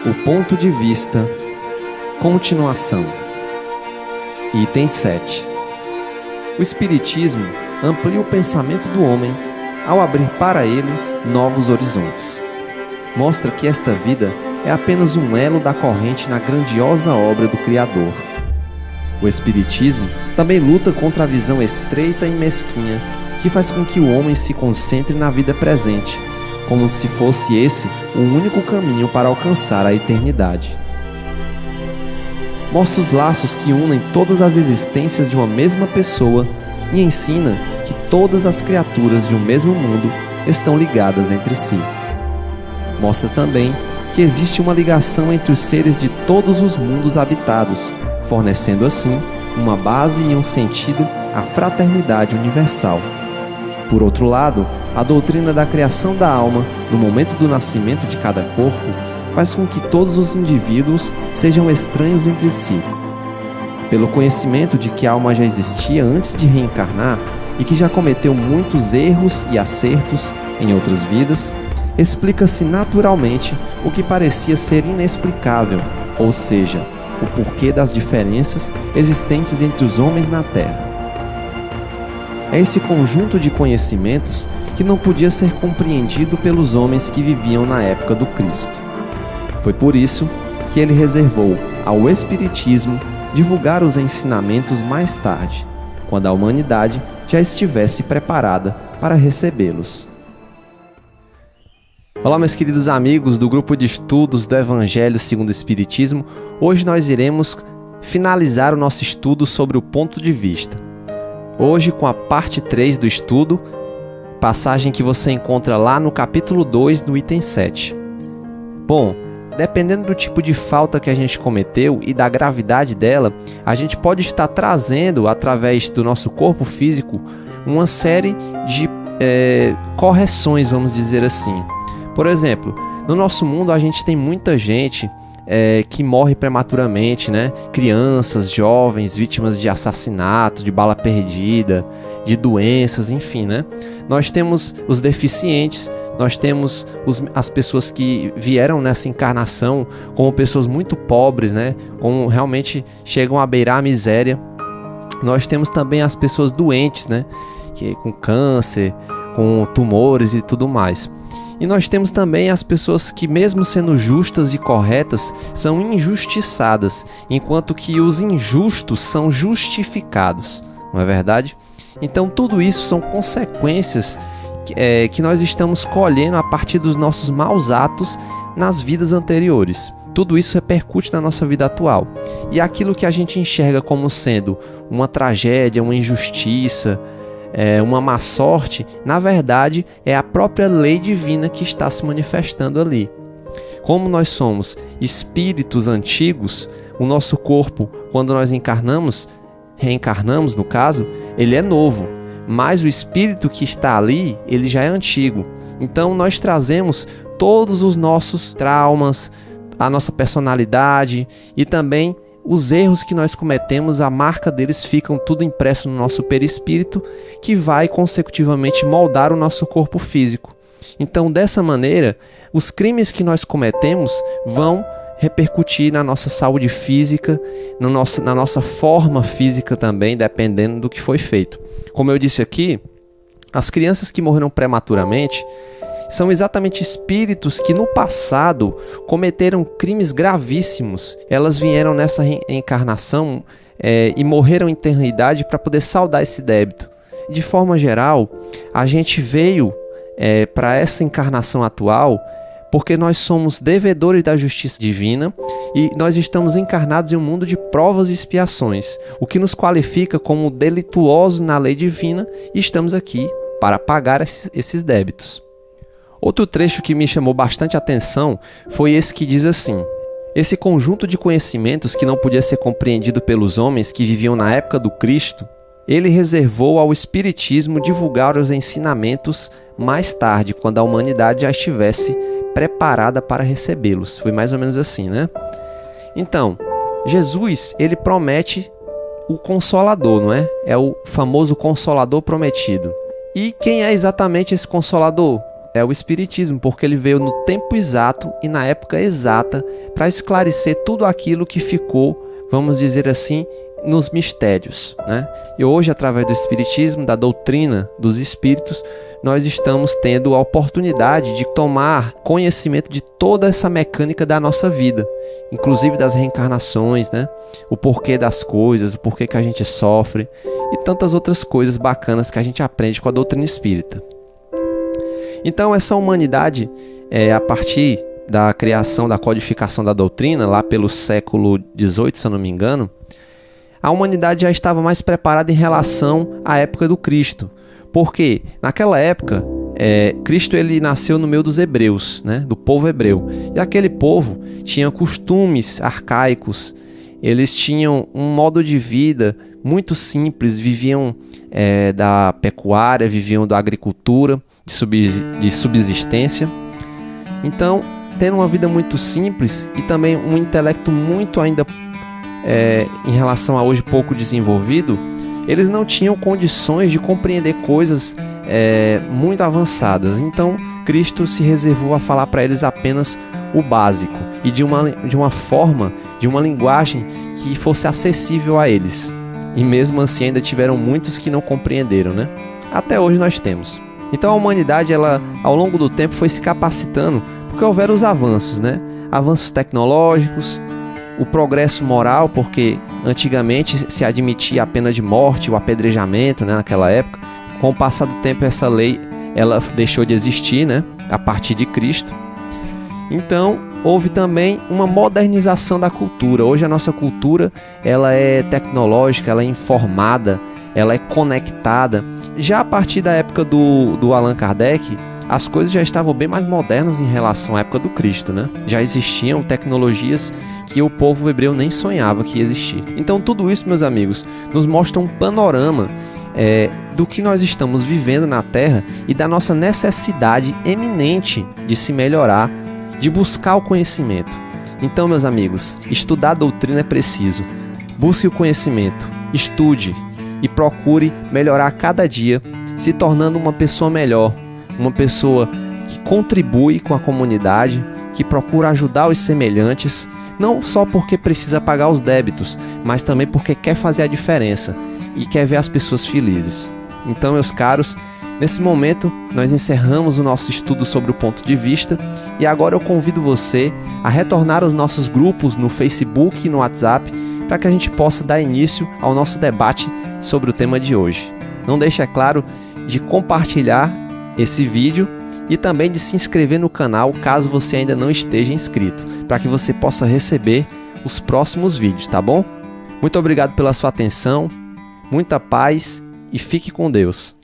O ponto de vista. Continuação. Item 7. O Espiritismo amplia o pensamento do homem ao abrir para ele novos horizontes. Mostra que esta vida é apenas um elo da corrente na grandiosa obra do Criador. O Espiritismo também luta contra a visão estreita e mesquinha que faz com que o homem se concentre na vida presente, como se fosse esse o único caminho para alcançar a eternidade. Mostra os laços que unem todas as existências de uma mesma pessoa e ensina que todas as criaturas de um mesmo mundo estão ligadas entre si. Mostra também que existe uma ligação entre os seres de todos os mundos habitados, fornecendo assim uma base e um sentido à fraternidade universal. Por outro lado, a doutrina da criação da alma, no momento do nascimento de cada corpo, faz com que todos os indivíduos sejam estranhos entre si. Pelo conhecimento de que a alma já existia antes de reencarnar e que já cometeu muitos erros e acertos em outras vidas, explica-se naturalmente o que parecia ser inexplicável, ou seja, o porquê das diferenças existentes entre os homens na Terra. É esse conjunto de conhecimentos que não podia ser compreendido pelos homens que viviam na época do Cristo. Foi por isso que ele reservou ao Espiritismo divulgar os ensinamentos mais tarde, quando a humanidade já estivesse preparada para recebê-los. Olá, meus queridos amigos do grupo de estudos do Evangelho segundo o Espiritismo. Hoje nós iremos finalizar o nosso estudo sobre o ponto de vista. Hoje com a parte 3 do estudo, passagem que você encontra lá no capítulo 2, no item 7. Bom, dependendo do tipo de falta que a gente cometeu e da gravidade dela, a gente pode estar trazendo, através do nosso corpo físico, uma série de correções, vamos dizer assim. Por exemplo, no nosso mundo a gente tem muita gente que morre prematuramente, né? Crianças, jovens, vítimas de assassinato, de bala perdida, de doenças, enfim, né? Nós temos os deficientes, nós temos as pessoas que vieram nessa encarnação como pessoas muito pobres, né? Como realmente chegam a beirar a miséria. Nós temos também as pessoas doentes, né? Com câncer, com tumores e tudo mais. E nós temos também as pessoas que, mesmo sendo justas e corretas, são injustiçadas, enquanto que os injustos são justificados, não é verdade? Então tudo isso são consequências que nós estamos colhendo a partir dos nossos maus atos nas vidas anteriores. Tudo isso repercute na nossa vida atual. E aquilo que a gente enxerga como sendo uma tragédia, uma injustiça, uma má sorte, na verdade é a própria lei divina que está se manifestando ali. Como nós somos espíritos antigos, o nosso corpo, quando nós reencarnamos no caso, ele é novo, mas o espírito que está ali, ele já é antigo. Então nós trazemos todos os nossos traumas, a nossa personalidade e também os erros que nós cometemos, a marca deles ficam tudo impresso no nosso perispírito, que vai consecutivamente moldar o nosso corpo físico. Então, dessa maneira, os crimes que nós cometemos vão repercutir na nossa saúde física, na nossa forma física também, dependendo do que foi feito. Como eu disse aqui, as crianças que morreram prematuramente são exatamente espíritos que no passado cometeram crimes gravíssimos. Elas vieram nessa reencarnação e morreram em eternidade para poder saldar esse débito. De forma geral, a gente veio para essa encarnação atual porque nós somos devedores da justiça divina e nós estamos encarnados em um mundo de provas e expiações, o que nos qualifica como delituosos na lei divina, e estamos aqui para pagar esses débitos. Outro trecho que me chamou bastante atenção foi esse que diz assim: esse conjunto de conhecimentos que não podia ser compreendido pelos homens que viviam na época do Cristo, ele reservou ao Espiritismo divulgar os ensinamentos mais tarde, quando a humanidade já estivesse preparada para recebê-los. Foi mais ou menos assim, né? Então, Jesus, ele promete o Consolador, não é? É o famoso Consolador prometido. E quem é exatamente esse Consolador? é o Espiritismo, porque ele veio no tempo exato e na época exata para esclarecer tudo aquilo que ficou, vamos dizer assim, nos mistérios, né? E hoje, através do Espiritismo, da doutrina dos Espíritos, nós estamos tendo a oportunidade de tomar conhecimento de toda essa mecânica da nossa vida, inclusive das reencarnações, né? O porquê das coisas, o porquê que a gente sofre e tantas outras coisas bacanas que a gente aprende com a doutrina espírita. Então, essa humanidade, a partir da criação, da codificação da doutrina, lá pelo século XVIII, se eu não me engano, a humanidade já estava mais preparada em relação à época do Cristo. Porque naquela época, Cristo ele nasceu no meio dos hebreus, né? Do povo hebreu. E aquele povo tinha costumes arcaicos, eles tinham um modo de vida muito simples, viviam da pecuária, viviam da agricultura, de subsistência. Então, tendo uma vida muito simples e também um intelecto muito ainda em relação a hoje pouco desenvolvido, eles não tinham condições de compreender coisas muito avançadas. Então, Cristo se reservou a falar para eles apenas o básico e de uma forma, de uma linguagem que fosse acessível a eles. E mesmo assim ainda tiveram muitos que não compreenderam, né? Até hoje nós temos. Então a humanidade, ela, ao longo do tempo, foi se capacitando porque houveram os avanços, né? Avanços tecnológicos, o progresso moral, porque antigamente se admitia a pena de morte, o apedrejamento, né, naquela época. Com o passar do tempo, essa lei ela deixou de existir, né, a partir de Cristo. Então, houve também uma modernização da cultura. Hoje a nossa cultura ela é tecnológica, ela é informada, ela é conectada. Já a partir da época do Allan Kardec, as coisas já estavam bem mais modernas em relação à época do Cristo, né? Já existiam tecnologias que o povo hebreu nem sonhava que ia existir. Então tudo isso, meus amigos, nos mostra um panorama do que nós estamos vivendo na Terra e da nossa necessidade eminente de se melhorar, de buscar o conhecimento. Então, meus amigos, estudar a doutrina é preciso. Busque o conhecimento, estude e procure melhorar a cada dia, se tornando uma pessoa melhor, uma pessoa que contribui com a comunidade, que procura ajudar os semelhantes, não só porque precisa pagar os débitos, mas também porque quer fazer a diferença e quer ver as pessoas felizes. Então, meus caros, nesse momento nós encerramos o nosso estudo sobre o ponto de vista e agora eu convido você a retornar aos nossos grupos no Facebook e no WhatsApp para que a gente possa dar início ao nosso debate sobre o tema de hoje. Não deixe, é claro, de compartilhar esse vídeo e também de se inscrever no canal caso você ainda não esteja inscrito, para que você possa receber os próximos vídeos, tá bom? Muito obrigado pela sua atenção, muita paz e fique com Deus.